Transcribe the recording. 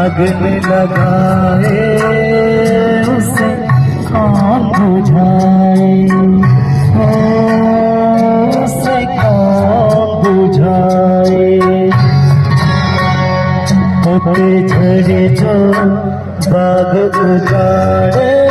अग्नि लगाए उसे कौन बुझाए, उसे कौन बुझाए। होते झड़े जो बाग उजाड़े